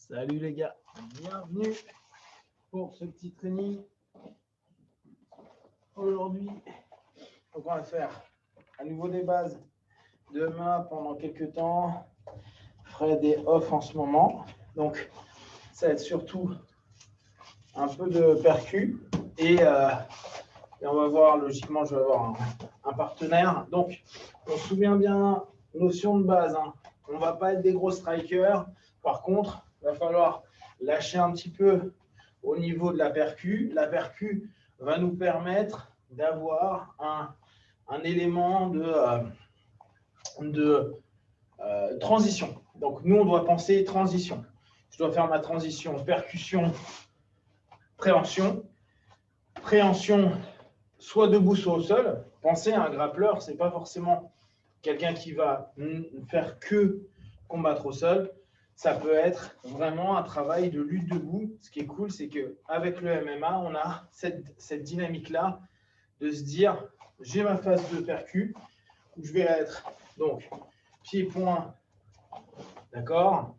Salut les gars, bienvenue pour ce petit training. Aujourd'hui, on va faire à nouveau des bases de main pendant quelques temps. Je ferai des off en ce moment. Donc, ça va être surtout un peu de percu. Et on va voir, logiquement, je vais avoir un partenaire. Donc, on se souvient bien, notion de base. Hein. On ne va pas être des gros strikers. Par contre, il va falloir lâcher un petit peu au niveau de la percu. La percu va nous permettre d'avoir un élément de transition. Donc, nous, on doit penser transition. Je dois faire ma transition percussion, préhension. Préhension, soit debout, soit au sol. Pensez à un grappleur, ce n'est pas forcément quelqu'un qui va faire que combattre au sol. Ça peut être vraiment un travail de lutte debout. Ce qui est cool, c'est qu'avec le MMA, on a cette dynamique-là de se dire, j'ai ma phase de percu, où je vais être, donc, pied-point, d'accord,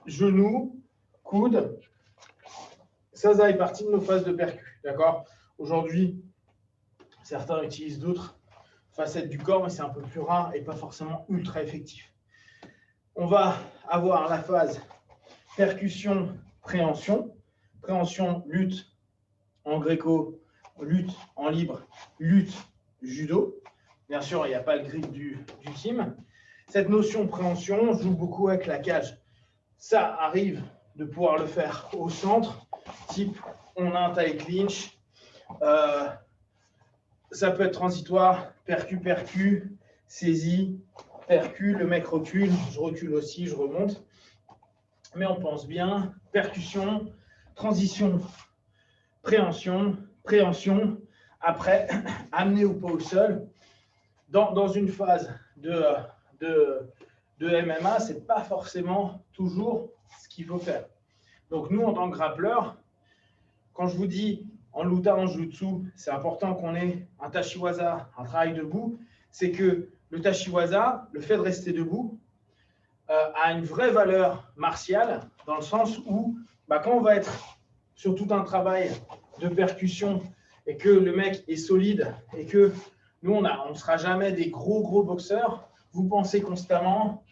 genou, coude. Ça fait partie de nos phases de percu, d'accord. Aujourd'hui, certains utilisent d'autres facettes du corps, mais c'est un peu plus rare et pas forcément ultra effectif. On va avoir la phase percussion, préhension. Préhension, lutte en gréco, lutte en libre, lutte judo. Bien sûr, il n'y a pas le grip du team. Cette notion de préhension joue beaucoup avec la cage. Ça arrive de pouvoir le faire au centre, type on a un tie clinch. Ça peut être transitoire, percu, saisie, percu, le mec recule, je recule aussi, je remonte. Mais on pense bien, percussion, transition, préhension, après, amener ou pas au sol. Dans une phase de MMA, ce n'est pas forcément toujours ce qu'il faut faire. Donc nous, en tant que grappleur, quand je vous dis en luta, en jutsu, c'est important qu'on ait un tashiwaza, un travail debout, c'est que le tashiwaza, le fait de rester debout, a une vraie valeur martiale, dans le sens où, quand on va être sur tout un travail de percussion et que le mec est solide et que nous, on ne sera jamais des gros boxeurs, vous pensez constamment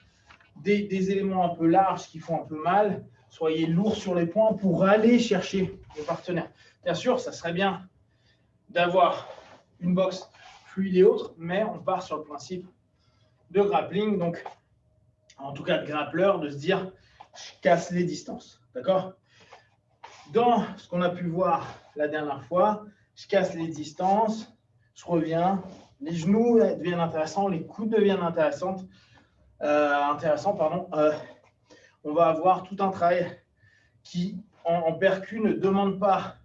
des éléments un peu larges qui font un peu mal, soyez lourd sur les points pour aller chercher le partenaire. Bien sûr, ça serait bien d'avoir une boxe fluide et autre, mais on part sur le principe de grappling, donc en tout cas de grappleur, de se dire je casse les distances, d'accord? Dans ce qu'on a pu voir la dernière fois, je casse les distances, je reviens, les genoux deviennent intéressants, les coudes deviennent intéressants, on va avoir tout un travail qui, en percu, ne demande pas,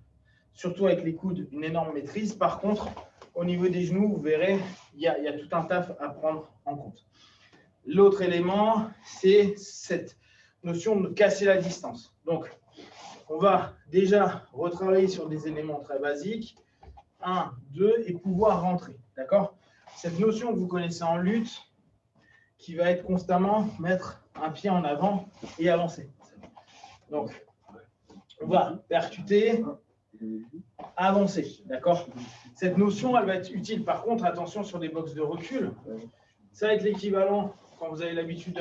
surtout avec les coudes, une énorme maîtrise. Par contre, au niveau des genoux, vous verrez, il y a tout un taf à prendre en compte. L'autre élément, c'est cette notion de casser la distance. Donc, on va déjà retravailler sur des éléments très basiques. 1, 2, et pouvoir rentrer. D'accord? Cette notion que vous connaissez en lutte, qui va être constamment mettre un pied en avant et avancer. Donc, on va percuter, avancer. D'accord? Cette notion, elle va être utile. Par contre, attention sur des boxes de recul. Ça va être l'équivalent, quand vous avez l'habitude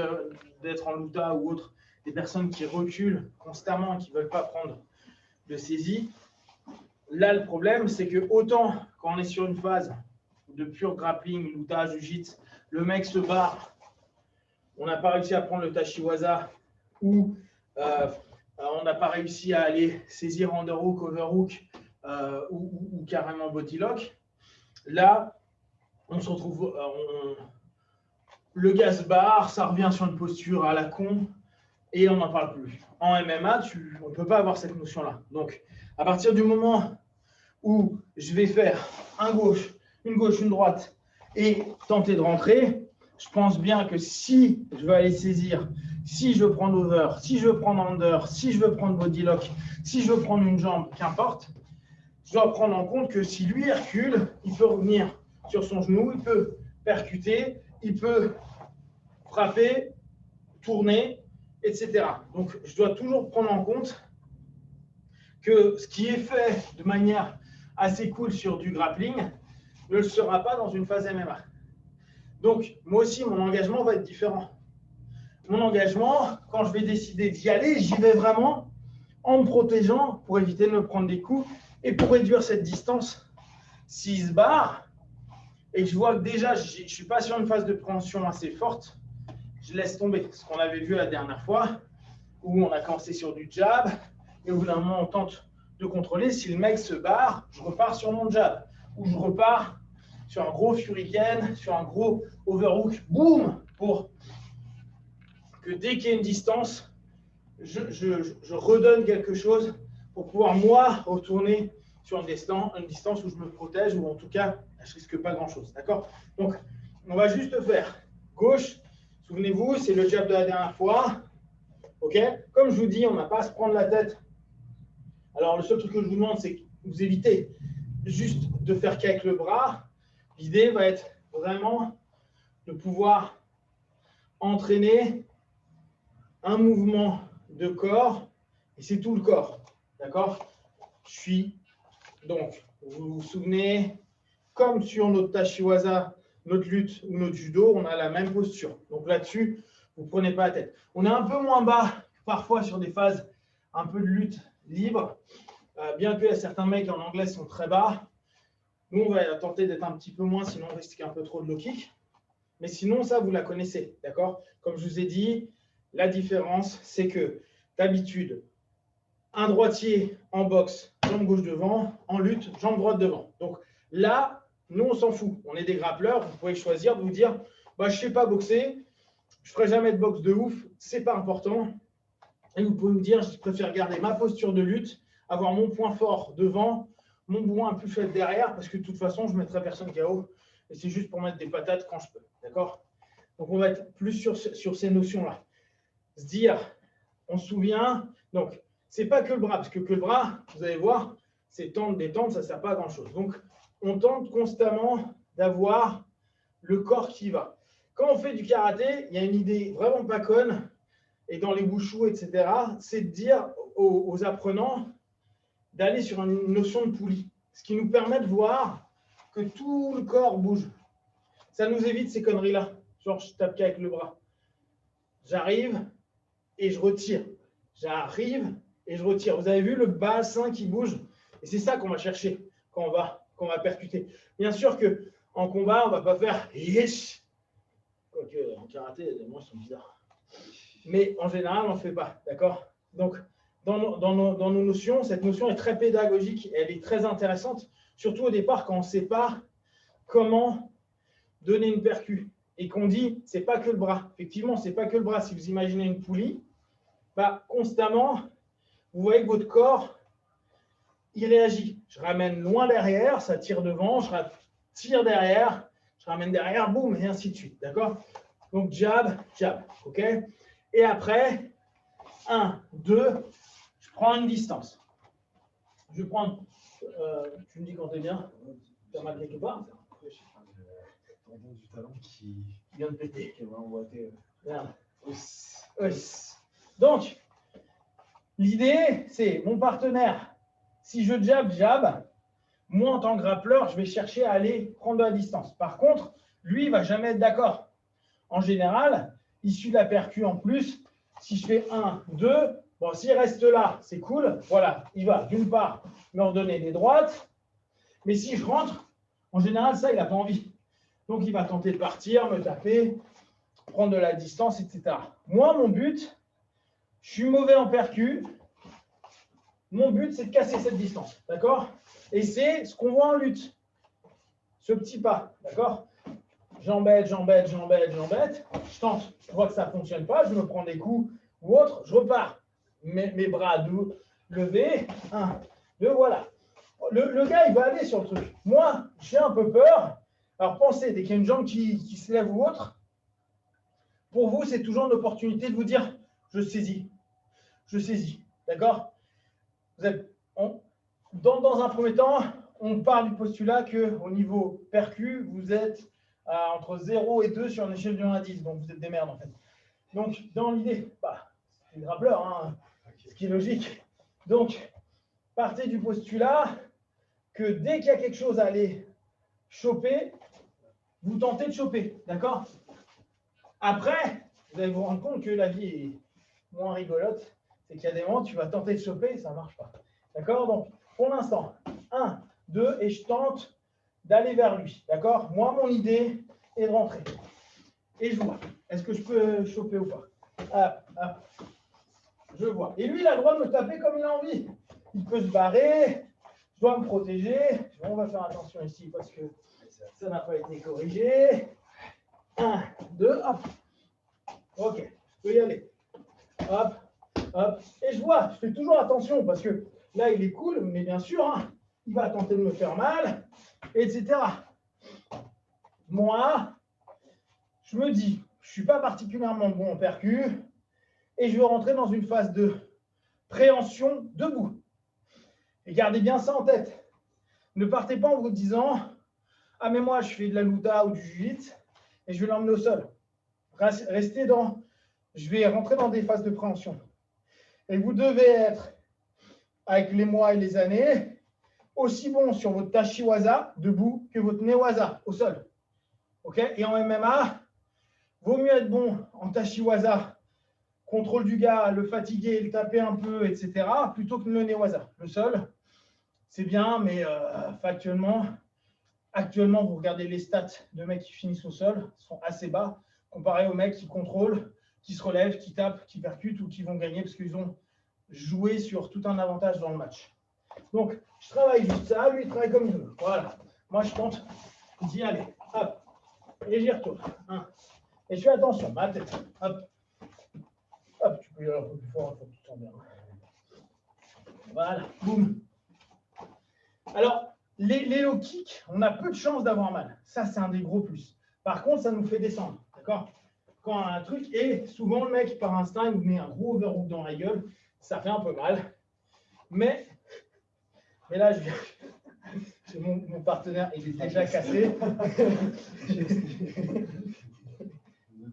d'être en luta ou autre, des personnes qui reculent constamment et qui ne veulent pas prendre de saisie. Là, le problème, c'est que autant quand on est sur une phase de pur grappling, luta, jiu-jitsu, le mec se barre, on n'a pas réussi à prendre le tashiwaza ou on n'a pas réussi à aller saisir underhook, overhook ou carrément bodylock. Là, on se retrouve, le gars se barre, ça revient sur une posture à la con et on n'en parle plus. En MMA, on ne peut pas avoir cette notion-là. Donc, à partir du moment où je vais faire une gauche, une droite et tenter de rentrer, je pense bien que si je veux aller saisir, si je veux prendre over, si je veux prendre under, si je veux prendre bodylock, si je veux prendre une jambe, qu'importe, je dois prendre en compte que si lui recule, il peut revenir sur son genou, il peut percuter, il peut frapper, tourner etc. Donc, je dois toujours prendre en compte que ce qui est fait de manière assez cool sur du grappling ne le sera pas dans une phase MMA. Donc, moi aussi, mon engagement va être différent. Mon engagement, quand je vais décider d'y aller, j'y vais vraiment en me protégeant pour éviter de me prendre des coups et pour réduire cette distance. S'il se barre et que je vois que déjà, je ne suis pas sur une phase de préhension assez forte, je laisse tomber. Ce qu'on avait vu la dernière fois, où on a commencé sur du jab et au bout d'un moment, on tente de contrôler. Si le mec se barre, je repars sur mon jab ou je repars sur un gros shuriken, sur un gros overhook, boum, pour que dès qu'il y a une distance, je redonne quelque chose pour pouvoir, moi, retourner sur une distance où je me protège ou en tout cas, je ne risque pas grand-chose. D'accord? Donc, on va juste faire gauche. Souvenez-vous, c'est le jab de la dernière fois. OK? Comme je vous dis, on n'a pas à se prendre la tête. Alors, le seul truc que je vous demande, c'est que vous évitez juste de faire qu'avec le bras. L'idée va être vraiment de pouvoir entraîner un mouvement de corps et c'est tout le corps. D'accord? Je suis donc, vous vous souvenez, comme sur notre Tashiwaza, notre lutte ou notre judo, on a la même posture. Donc là-dessus, vous ne prenez pas la tête. On est un peu moins bas parfois sur des phases un peu de lutte libre, bien que certains mecs en anglais sont très bas. Nous, on va tenter d'être un petit peu moins, sinon on risque un peu trop de low kick. Mais sinon, ça, vous la connaissez, d'accord? Comme je vous ai dit, la différence, c'est que d'habitude, un droitier en boxe, jambe gauche devant, en lutte, jambe droite devant. Donc là, nous, on s'en fout. On est des grappleurs. Vous pouvez choisir de vous dire, bah, je ne sais pas boxer, je ne ferai jamais de boxe de ouf, ce n'est pas important. Et vous pouvez vous dire, je préfère garder ma posture de lutte, avoir mon point fort devant, mon point plus faible derrière, parce que de toute façon, je ne mettrai personne KO. Et c'est juste pour mettre des patates quand je peux. D'accord? Donc, on va être plus sur ces notions-là. Se dire, on se souvient, donc, ce n'est pas que le bras, parce que le bras, vous allez voir, c'est tendre, détendre, ça ne sert pas à grand-chose. Donc, on tente constamment d'avoir le corps qui va. Quand on fait du karaté, il y a une idée vraiment pas conne, et dans les wushu, etc., c'est de dire aux apprenants d'aller sur une notion de poulie, ce qui nous permet de voir que tout le corps bouge. Ça nous évite ces conneries-là. Genre, je tape qu'avec le bras. J'arrive et je retire. J'arrive et je retire. Vous avez vu le bassin qui bouge? Et c'est ça qu'on va chercher quand on va percuter. Bien sûr qu'en combat, on ne va pas faire yes. Quoique en karaté, les mots sont bizarres. Mais en général, on ne fait pas. D'accord? Donc, dans nos notions, cette notion est très pédagogique et elle est très intéressante, surtout au départ quand on ne sait pas comment donner une percu et qu'on dit c'est pas que le bras. Effectivement, c'est pas que le bras. Si vous imaginez une poulie, bah, constamment, vous voyez que votre corps, il réagit. Je ramène loin derrière, ça tire devant, je tire derrière, je ramène derrière, boum, et ainsi de suite. D'accord? Donc, jab, jab. OK? Et après, 1, 2, je prends une distance. Je vais prendre, tu me dis quand tu es bien, tu as mal quelque part. Tendon du talon qui vient de péter. Qui est vraiment boité. Merde. Donc, l'idée, c'est mon partenaire. Si je jab, moi, en tant que grappleur, je vais chercher à aller prendre de la distance. Par contre, lui, il ne va jamais être d'accord. En général, issu de la percu en plus, si je fais 1, 2, bon, s'il reste là, c'est cool. Voilà, il va d'une part me redonner des droites. Mais si je rentre, en général, ça, il n'a pas envie. Donc, il va tenter de partir, me taper, prendre de la distance, etc. Moi, mon but, je suis mauvais en percu. Mon but, c'est de casser cette distance. D'accord? Et c'est ce qu'on voit en lutte. Ce petit pas. D'accord? J'embête. Je tente. Je vois que ça ne fonctionne pas. Je me prends des coups ou autre. Je repars. Mes bras levés. 1, 2, voilà. Le gars, il va aller sur le truc. Moi, j'ai un peu peur. Alors, pensez, dès qu'il y a une jambe qui se lève ou autre, pour vous, c'est toujours une opportunité de vous dire « je saisis ». Je saisis. D'accord? Dans un premier temps, on parle du postulat qu'au niveau percu, vous êtes entre 0 et 2 sur une échelle de 1 à 10. Donc, vous êtes des merdes, en fait. Donc, dans l'idée, je suis grappleur, hein, ce qui est logique. Donc, partez du postulat que dès qu'il y a quelque chose à aller choper, vous tentez de choper, d'accord? Après, vous allez vous rendre compte que la vie est moins rigolote, c'est qu'il y a des moments où tu vas tenter de choper et ça ne marche pas. D'accord? Donc, pour l'instant, 1, 2, et je tente d'aller vers lui. D'accord? Moi, mon idée est de rentrer. Et je vois. Est-ce que je peux choper ou pas? Je vois. Et lui, il a le droit de me taper comme il a envie. Il peut se barrer. Je dois me protéger. On va faire attention ici parce que ça n'a pas été corrigé. 1, 2, hop. Ok, je peux y aller. Hop, hop. Et je vois, je fais toujours attention parce que là, il est cool, mais bien sûr, hein, il va tenter de me faire mal, etc. Moi, je me dis, je ne suis pas particulièrement bon en percu et je veux rentrer dans une phase de préhension debout. Et gardez bien ça en tête. Ne partez pas en vous disant « Ah, mais moi, je fais de la luta ou du jiu-jitsu et je vais l'emmener au sol. » Restez dans « Je vais rentrer dans des phases de préhension. » Et vous devez être, avec les mois et les années, aussi bon sur votre tachiwaza debout que votre newaza au sol. Okay? Et en MMA, vaut mieux être bon en tachiwaza, contrôle du gars, le fatiguer, le taper un peu, etc., plutôt que le newaza. Le sol, c'est bien, mais factuellement, actuellement, vous regardez les stats de mecs qui finissent au sol, sont assez bas, comparé aux mecs qui contrôlent, qui se relèvent, qui tapent, qui percutent ou qui vont gagner parce qu'ils ont joué sur tout un avantage dans le match. Donc, je travaille juste ça, lui, il travaille comme il veut. Voilà. Moi, je tente d'y aller. Hop. Et j'y retourne. Et je fais attention, ma tête. Hop. Hop, tu peux y aller un peu plus fort, il faut que tu te sens bien. Voilà. Boum. Alors, les low kicks, on a peu de chances d'avoir mal. Ça, c'est un des gros plus. Par contre, ça nous fait descendre. D'accord? Quand on a un truc, et souvent, le mec, par instinct, il nous met un gros overhook dans la gueule. Ça fait un peu mal. Mais là, mon partenaire, il est déjà cassé.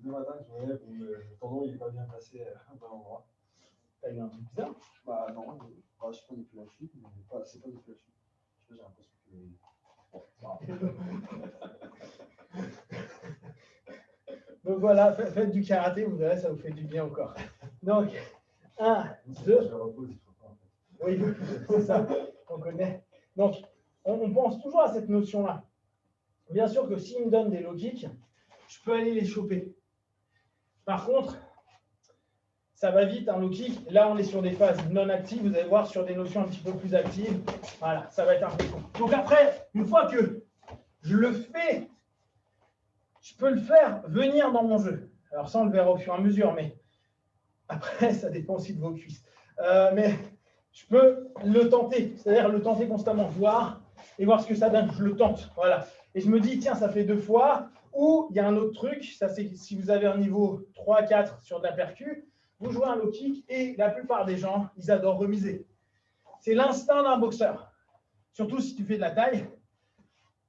Le matin, je me lève, le tendon il n'est pas bien placé au bon endroit. T'as eu un truc bizarre? Bah non, je sais pas depuis la chute, mais c'est pas depuis la chute. J'ai l'impression que. Donc voilà, faites du karaté, vous verrez, ça vous fait du bien au corps. Donc, 1, 2. Je le repose, il faut pas en fait. Oui, c'est ça, on connaît. Donc, on pense toujours à cette notion-là. Bien sûr que s'il me donne des low kicks, je peux aller les choper. Par contre, ça va vite, un low kick. Là, on est sur des phases non actives. Vous allez voir sur des notions un petit peu plus actives. Voilà, ça va être un peu con. Donc après, une fois que je le fais, je peux le faire venir dans mon jeu. Alors ça, on le verra au fur et à mesure, mais après, ça dépend aussi de vos cuisses. Mais je peux le tenter, c'est-à-dire le tenter constamment, voir et voir ce que ça donne. Je le tente, voilà. Et je me dis, tiens, ça fait 2 fois. Ou il y a un autre truc, ça c'est si vous avez un niveau 3, 4 sur de la percu, vous jouez un low kick et la plupart des gens, ils adorent remiser. C'est l'instinct d'un boxeur. Surtout si tu fais de la taille.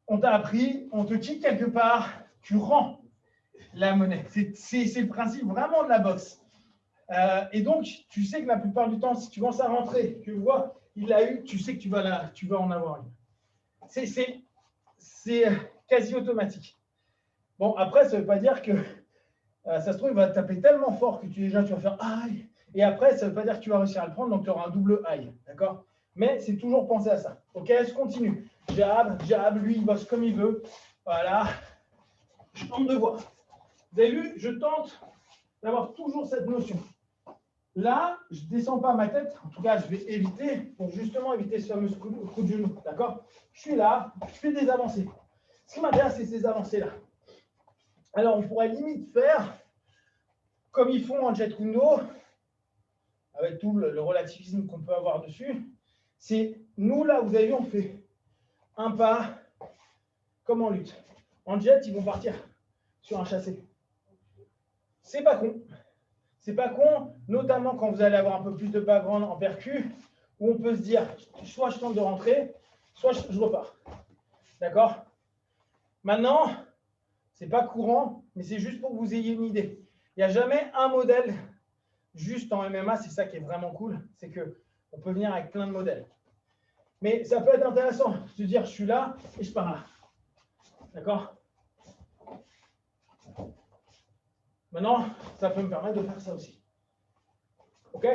On t'a appris, on te kick quelque part, tu rends la monnaie. C'est le principe vraiment de la boxe. Et donc, tu sais que la plupart du temps, si tu commences à rentrer, tu vois, il l'a eu, tu sais que tu vas en avoir une. C'est quasi automatique. Bon, après, ça ne veut pas dire que ça se trouve, il va taper tellement fort que tu vas faire aïe. Et après, ça ne veut pas dire que tu vas réussir à le prendre, donc tu auras un double aïe. D'accord? Mais c'est toujours penser à ça. Ok, je continue. Jab, lui, il bosse comme il veut. Voilà. Je tente de voir. Vous avez vu, je tente d'avoir toujours cette notion. Là, je ne descends pas ma tête. En tout cas, je vais éviter, pour justement éviter ce fameux coup de genou. D'accord? Je suis là, je fais des avancées. Ce qui m'intéresse, c'est ces avancées-là. Alors, on pourrait limite faire comme ils font en Jet Kundo, avec tout le relativisme qu'on peut avoir dessus. C'est nous, là, vous avez vu, on fait un pas comme en lutte. En jet, ils vont partir sur un chassé. C'est pas con. C'est pas con, notamment quand vous allez avoir un peu plus de background en percu, où on peut se dire, soit je tente de rentrer, soit je repars. D'accord? Maintenant, c'est pas courant, mais c'est juste pour que vous ayez une idée. Il n'y a jamais un modèle juste en MMA, c'est ça qui est vraiment cool, c'est qu'on peut venir avec plein de modèles. Mais ça peut être intéressant de se dire, je suis là et je pars là. D'accord? Maintenant, ça peut me permettre de faire ça aussi. OK?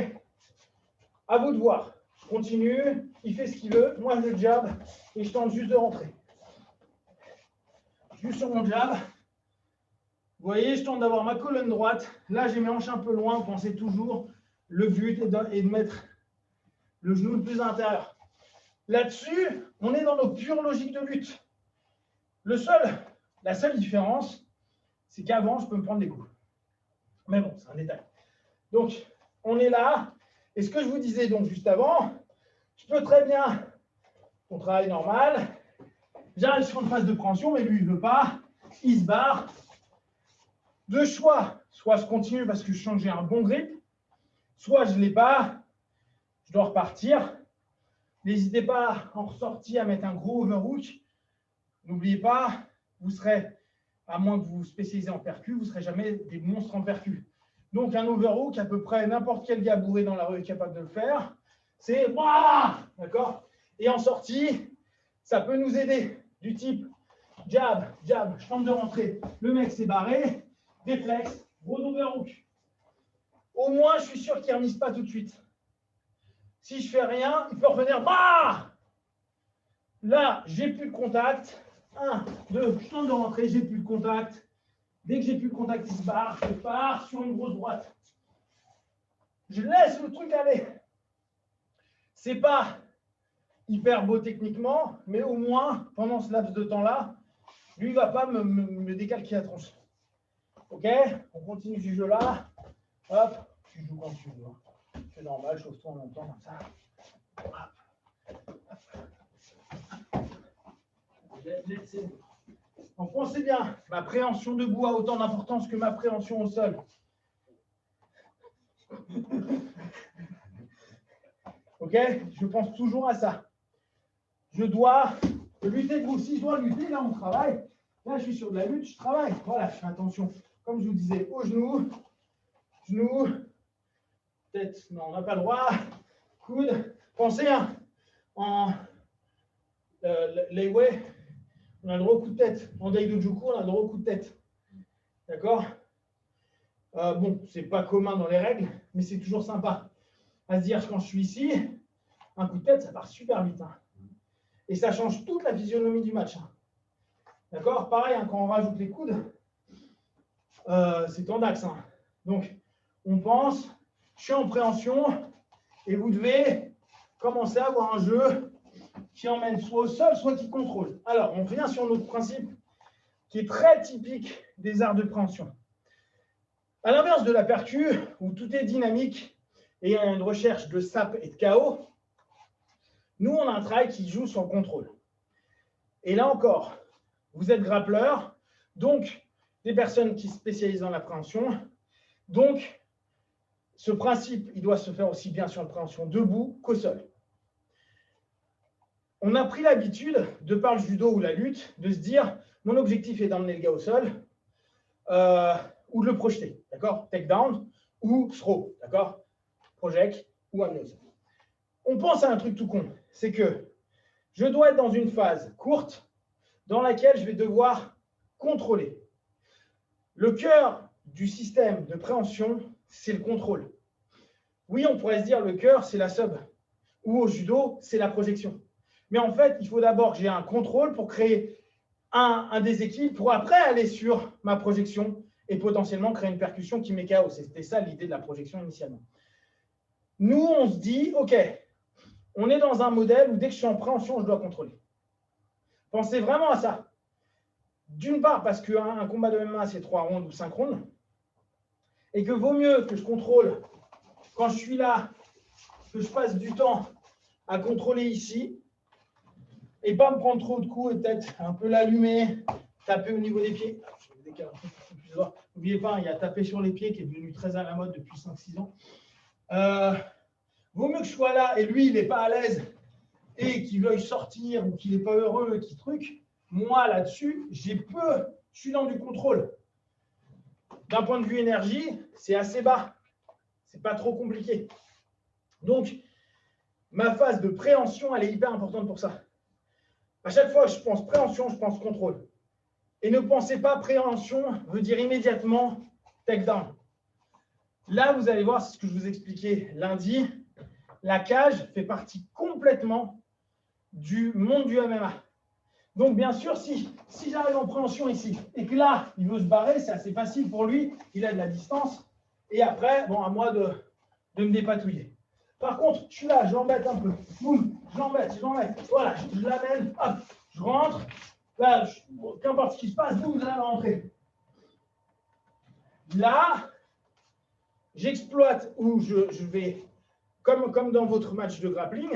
À vous de voir. Je continue, il fait ce qu'il veut, moi je jab et je tente juste de rentrer. Juste sur mon jab. Vous voyez, je tente d'avoir ma colonne droite. Là, j'ai mes hanches un peu loin. Pensez toujours, le but est de mettre le genou le plus à l'intérieur. Là-dessus, on est dans nos pures logiques de lutte. La seule différence, c'est qu'avant, je peux me prendre des coups. Mais bon, c'est un détail. Donc, on est là. Et ce que je vous disais donc juste avant, je peux très bien, on travaille normal, j'arrive sur une phase de préhension, mais lui, il ne veut pas, il se barre. Deux choix, soit je continue parce que je sens que j'ai un bon grip, soit je ne l'ai pas, je dois repartir. N'hésitez pas en ressortie à mettre un gros overhook. N'oubliez pas, vous serez, à moins que vous vous spécialisez en percu, vous ne serez jamais des monstres en percu. Donc un overhook, à peu près n'importe quel gars bourré dans la rue est capable de le faire. C'est d'accord? Et en sortie, ça peut nous aider du type jab, jab, je tente de rentrer. Le mec s'est barré, réflexe, gros overhook. Au moins, je suis sûr qu'il ne remise pas tout de suite. Si je fais rien, il peut revenir. Là, j'ai plus de contact. 1, 2, je tente de rentrer, j'ai plus de contact. Dès que j'ai plus de contact, il se barre. Je pars sur une grosse droite. Je laisse le truc aller. C'est pas hyper beau techniquement, mais au moins, pendant ce laps de temps-là, lui, il ne va pas me décalquer la tronche. OK? On continue ce jeu-là. Hop, tu joues quand tu veux. C'est normal, chauffe-toi en même temps comme ça. Donc, pensez bien, ma préhension debout a autant d'importance que ma préhension au sol. OK? Je pense toujours à ça. Je dois lutter debout. Si je dois lutter, là, on travaille. Là, je suis sur de la lutte, je travaille. Voilà, je fais attention. Comme je vous disais, au genou, tête, non, on n'a pas le droit. Coude. Pensez, hein, en Leiwei, on a le droit au coup de tête. En Daidojuku, on a le droit au coup de tête. D'accord? Bon, c'est pas commun dans les règles, mais c'est toujours sympa. À se dire, quand je suis ici, un coup de tête, ça part super vite. Hein. Et ça change toute la physionomie du match. Hein. D'accord? Pareil, hein, quand on rajoute les coudes, c'est tendax. Hein. Donc, on pense, je suis en préhension, et vous devez commencer à avoir un jeu qui emmène soit au sol, soit qui contrôle. Alors, on revient sur notre principe qui est très typique des arts de préhension. À l'inverse de la percu, où tout est dynamique et il y a une recherche de sap et de KO, nous, on a un travail qui joue sur le contrôle. Et là encore, vous êtes grappleur, donc des personnes qui se spécialisent dans la préhension. Donc, ce principe, il doit se faire aussi bien sur la préhension debout qu'au sol. On a pris l'habitude, de par le judo ou la lutte, de se dire, mon objectif est d'emmener le gars au sol ou de le projeter, d'accord? Takedown ou throw, d'accord? Project ou amener au sol. On pense à un truc tout con, c'est que je dois être dans une phase courte dans laquelle je vais devoir contrôler. Le cœur du système de préhension, c'est le contrôle. Oui, on pourrait se dire le cœur, c'est la sub, ou au judo, c'est la projection. Mais en fait, il faut d'abord que j'ai un contrôle pour créer un déséquilibre, pour après aller sur ma projection et potentiellement créer une percussion qui met KO. C'était ça l'idée de la projection initialement. Nous, on se dit, OK, on est dans un modèle où dès que je suis en préhension, je dois contrôler. Pensez vraiment à ça. D'une part, parce qu'un combat de MMA, c'est 3 rondes ou 5 rondes, et que vaut mieux que je contrôle quand je suis là, que je passe du temps à contrôler ici, et pas me prendre trop de coups et peut-être un peu l'allumer, taper au niveau des pieds. Je vais décaler un peu pour que vous puissiez voir. N'oubliez pas, il y a taper sur les pieds qui est devenu très à la mode depuis 5-6 ans. Vaut mieux que je sois là et lui, il n'est pas à l'aise et qu'il veuille sortir ou qu'il n'est pas heureux et qu'il truc. Moi, là-dessus, je suis dans du contrôle. D'un point de vue énergie, c'est assez bas. Ce n'est pas trop compliqué. Donc, ma phase de préhension, elle est hyper importante pour ça. À chaque fois que je pense préhension, je pense contrôle. Et ne pensez pas préhension veut dire immédiatement takedown. Là, vous allez voir, c'est ce que je vous expliquais lundi. La cage fait partie complètement du monde du MMA. Donc, bien sûr, si j'arrive en préhension ici et que là, il veut se barrer, c'est assez facile pour lui. Il a de la distance. Et après, bon, à moi de me dépatouiller. Par contre, je suis là, je l'embête un peu. Boum, je l'embête. Voilà, je l'amène, hop, je rentre. Là, qu'importe ce qui se passe, boum, je la rentrée. Là, j'exploite ou je vais, comme dans votre match de grappling.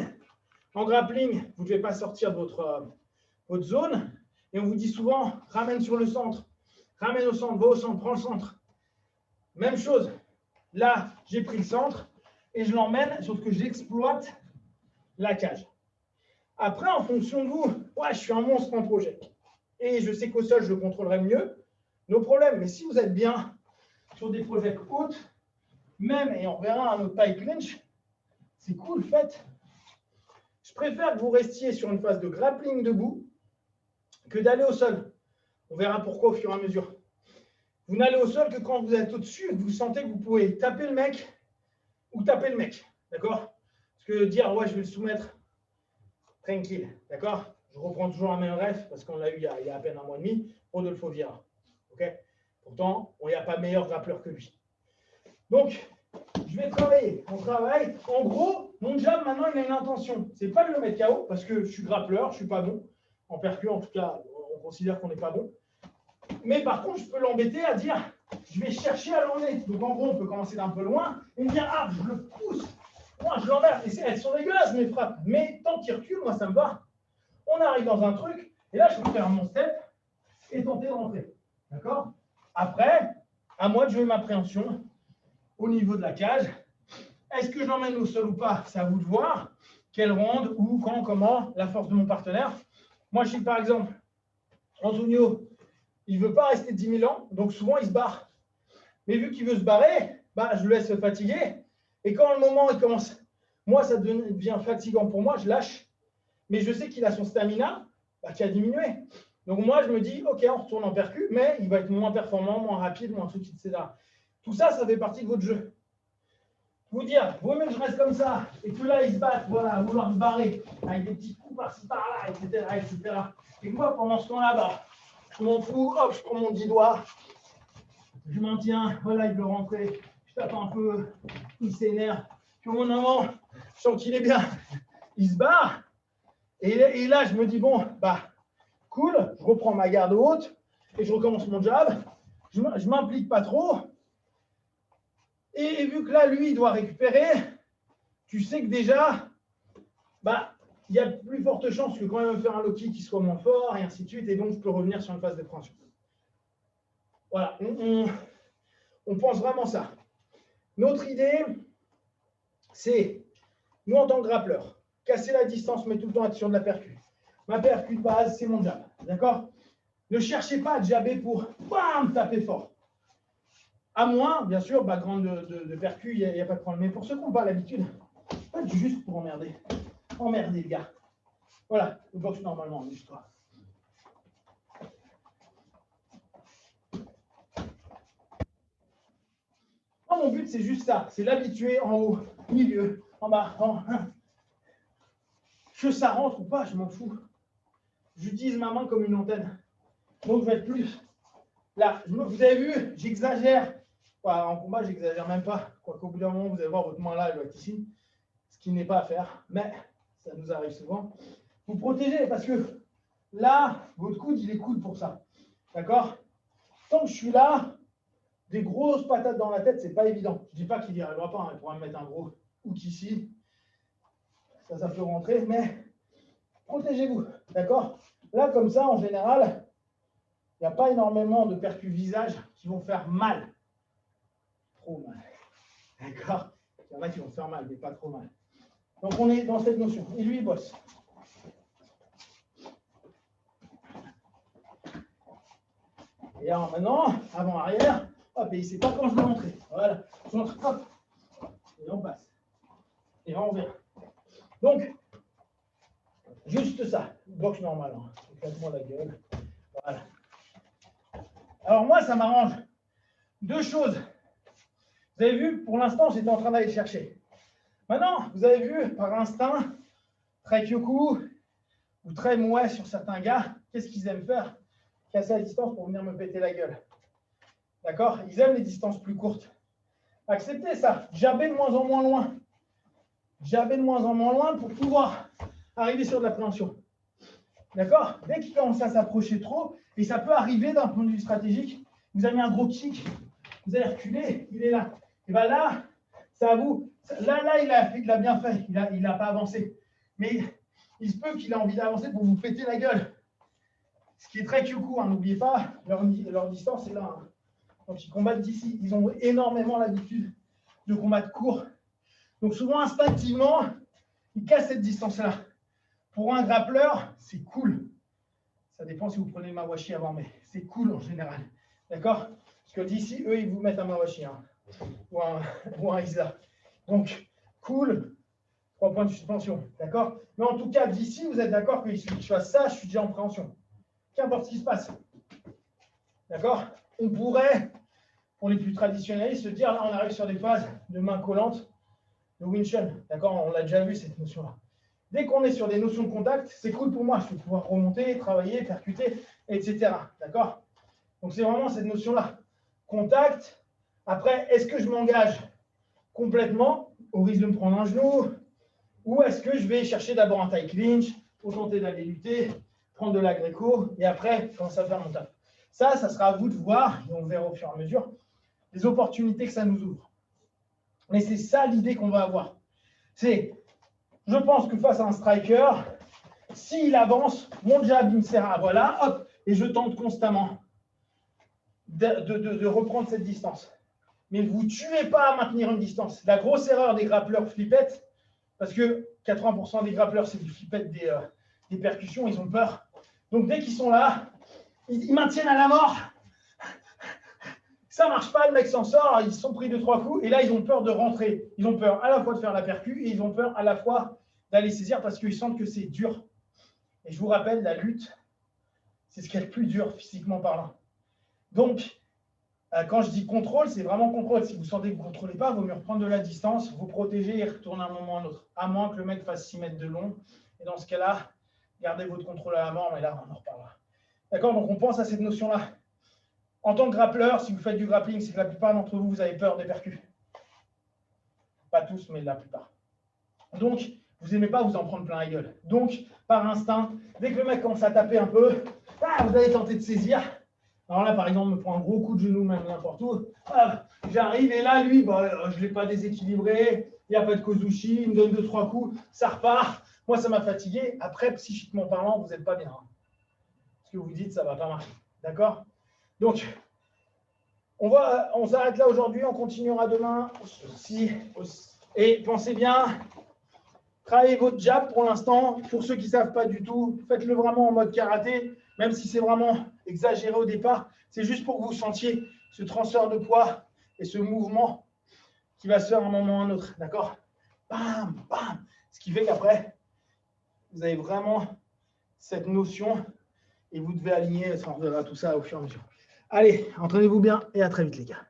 En grappling, vous ne devez pas sortir de votre zone. Et on vous dit souvent, ramène sur le centre. Ramène au centre, va au centre, prends le centre. Même chose. Là, j'ai pris le centre et je l'emmène, sauf que j'exploite la cage. Après, en fonction de vous, ouais, je suis un monstre en projet. Et je sais qu'au sol, je le contrôlerai mieux. Nos problèmes. Mais si vous êtes bien sur des projets hautes, même, et on verra un autre taille clinch, c'est cool, faites. Je préfère que vous restiez sur une phase de grappling debout que d'aller au sol. On verra pourquoi au fur et à mesure. Vous n'allez au sol que quand vous êtes au-dessus, vous sentez que vous pouvez taper le mec ou taper le mec. D'accord? Parce que dire, ouais, je vais le soumettre, tranquille. D'accord? Je reprends toujours un même ref parce qu'on l'a eu il y a à peine un mois et demi, Rodolfo Vieira. OK? Pourtant, il n'y a pas meilleur grappleur que lui. Donc, je vais travailler. On travaille. En gros, mon jab, maintenant, il a une intention. Ce n'est pas de le mettre KO parce que je suis grappleur, je ne suis pas bon. En percu, en tout cas, on considère qu'on n'est pas bon. Mais par contre, je peux l'embêter à dire, je vais chercher à l'emmener. Donc, en gros, on peut commencer d'un peu loin et me dire, ah, je le pousse. Moi, je l'emmerde. Et elles sont dégueulasses, mes frappes. Mais tant qu'il recule, moi, ça me va. On arrive dans un truc. Et là, je peux faire mon step et tenter de rentrer. D'accord? Après, à moi de jouer ma préhension au niveau de la cage. Est-ce que je l'emmène au sol ou pas? C'est à vous de voir. Quelle ronde, où, quand, comment, la force de mon partenaire. Moi, je sais que par exemple, Antonio, il ne veut pas rester 10 000 ans, donc souvent il se barre. Mais vu qu'il veut se barrer, bah, je le laisse fatiguer. Et quand le moment il commence, moi, ça devient fatigant pour moi, je lâche. Mais je sais qu'il a son stamina qui a diminué. Donc moi, je me dis, OK, on retourne en percu, mais il va être moins performant, moins rapide, moins truc, etc. Tout ça, ça fait partie de votre jeu. Vous dire, vaut mieux que je reste comme ça, et que là, ils se battent, voilà, à vouloir se barrer, avec des petits coups par-ci, par-là, etc., etc. Et que moi, pendant ce temps-là, bah, je m'en fous, hop, je prends mon 10 doigts, je maintiens, voilà, il veut rentrer, je tape un peu, il s'énerve, puis au moment moment, je sens qu'il est bien, il se barre, et là, je me dis, bon, bah, cool, je reprends ma garde haute, et je recommence mon jab, je ne m'implique pas trop. Et vu que là, lui, il doit récupérer, tu sais que déjà, bah, il y a plus forte chance que quand il va me faire un low kick, il soit moins fort, et ainsi de suite, et donc je peux revenir sur une phase de préhension. Voilà, on pense vraiment ça. Notre idée, c'est, nous en tant que grappleur, casser la distance, mais tout le temps être sur de la percu. Ma percu de base, c'est mon jab, d'accord? Ne cherchez pas à jabber pour, bam, taper fort. À moins, bien sûr, background de percu, il n'y a pas de problème. Mais pour ceux qui n'ont pas l'habitude, pas juste pour emmerder. Emmerder, les gars. Voilà, le boxe normalement, amuse-toi. Mon but, c'est juste ça. C'est l'habituer en haut, milieu, en bas, que ça rentre ou pas, je m'en fous. J'utilise ma main comme une antenne. Donc, je vais être plus. Là, vous avez vu, j'exagère. En combat, j'exagère même pas. Quoiqu'au bout d'un moment, vous allez voir votre main là, elle doit être ici. Ce qui n'est pas à faire, mais ça nous arrive souvent. Vous protégez parce que là, votre coude, il est cool pour ça. D'accord? Tant que je suis là, des grosses patates dans la tête, c'est pas évident. Je ne dis pas qu'il n'y arrivera pas. Il pourra me mettre un gros hook ici. Ça peut rentrer, mais protégez-vous. D'accord? Là, comme ça, en général, il n'y a pas énormément de percus visage qui vont faire mal. Trop mal. D'accord? Il y en a qui vont faire mal, mais pas trop mal. Donc, on est dans cette notion. Et lui, il bosse. Et alors maintenant, avant-arrière, hop, et il ne sait pas quand je vais rentrer. Voilà. Je rentre, hop. Et on passe. Et on revient. Donc, juste ça. Boxe normale. Hein. Éclate-moi la gueule. Voilà. Alors moi, ça m'arrange. Deux choses. Vous avez vu, pour l'instant, j'étais en train d'aller chercher. Maintenant, vous avez vu, par instinct, très kyoku ou très mouais sur certains gars, qu'est-ce qu'ils aiment faire? Casser la distance pour venir me péter la gueule. D'accord? Ils aiment les distances plus courtes. Acceptez ça. Jabber de moins en moins loin. Jabber de moins en moins loin pour pouvoir arriver sur de la préhension. D'accord? Dès qu'il commence à s'approcher trop, et ça peut arriver d'un point de vue stratégique, vous avez mis un gros kick, vous allez reculer, il est là. Et bien là, c'est à vous. Là, il a bien fait. Il n'a pas avancé. Mais il se peut qu'il ait envie d'avancer pour vous péter la gueule. Ce qui est très kyoku, hein, n'oubliez pas, leur distance est là. Hein. Donc ils combattent d'ici. Ils ont énormément l'habitude de combattre court. Donc souvent, instinctivement, ils cassent cette distance-là. Pour un grappleur, c'est cool. Ça dépend si vous prenez le mawashi avant, mais c'est cool en général. D'accord? Parce que d'ici, eux, ils vous mettent un mawashi hein, ou un isla. Donc, cool, 3 points de suspension. D'accord? Mais en tout cas, d'ici, vous êtes d'accord que si je fasse ça, je suis déjà en préhension. Qu'importe ce qui se passe. D'accord? On pourrait, pour les plus traditionnalistes, se dire, là, on arrive sur des phases de main collante, de Wing Chun. D'accord? On l'a déjà vu, cette notion-là. Dès qu'on est sur des notions de contact, c'est cool pour moi. Je vais pouvoir remonter, travailler, percuter, etc. D'accord? Donc, c'est vraiment cette notion-là. Contact. Après, est-ce que je m'engage complètement au risque de me prendre un genou? Ou est-ce que je vais chercher d'abord un tie clinch pour tenter d'aller lutter, prendre de la gréco et après, commencer à faire mon taf? Ça sera à vous de voir et on verra au fur et à mesure les opportunités que ça nous ouvre. Mais c'est ça l'idée qu'on va avoir. C'est, je pense que face à un striker, s'il avance, mon jab, il me sert à voilà, hop, et je tente constamment de reprendre cette distance. Mais vous ne tuez pas à maintenir une distance. La grosse erreur des grappleurs flippettes, parce que 80% des grappleurs, c'est des flippettes, des percussions, ils ont peur. Donc dès qu'ils sont là, ils maintiennent à la mort. Ça ne marche pas, le mec s'en sort, ils se sont pris 2-3 coups, et là, ils ont peur de rentrer. Ils ont peur à la fois de faire la percu, et ils ont peur à la fois d'aller saisir, parce qu'ils sentent que c'est dur. Et je vous rappelle, la lutte, c'est ce qui est le plus dur, physiquement parlant. Donc, quand je dis contrôle, c'est vraiment contrôle. Si vous sentez que vous ne contrôlez pas, il vaut mieux reprendre de la distance, vous protéger et retourner à un moment ou à un autre. À moins que le mec fasse 6 mètres de long. Et dans ce cas-là, gardez votre contrôle à la mort, mais là, on en reparlera. D'accord? Donc, on pense à cette notion-là. En tant que grappleur, si vous faites du grappling, c'est que la plupart d'entre vous, vous avez peur des percus. Pas tous, mais la plupart. Donc, vous n'aimez pas vous en prendre plein la gueule. Donc, par instinct, dès que le mec commence à taper un peu, vous allez tenter de saisir. Alors là, par exemple, me prend un gros coup de genou, même n'importe où. J'arrive et là, lui, je ne l'ai pas déséquilibré. Il n'y a pas de kozushi. Il me donne 2-3 coups. Ça repart. Moi, ça m'a fatigué. Après, psychiquement parlant, vous n'êtes pas bien. Ce que vous dites, ça ne va pas marcher. D'accord? Donc, on s'arrête là aujourd'hui. On continuera demain. Et pensez bien, travaillez votre jab pour l'instant. Pour ceux qui ne savent pas du tout, faites-le vraiment en mode karaté. Même si c'est vraiment exagéré au départ, c'est juste pour que vous sentiez ce transfert de poids et ce mouvement qui va se faire à un moment ou à un autre. D'accord? Bam, bam. Ce qui fait qu'après, vous avez vraiment cette notion et vous devez aligner, on verra tout ça au fur et à mesure. Allez, entraînez-vous bien et à très vite les gars.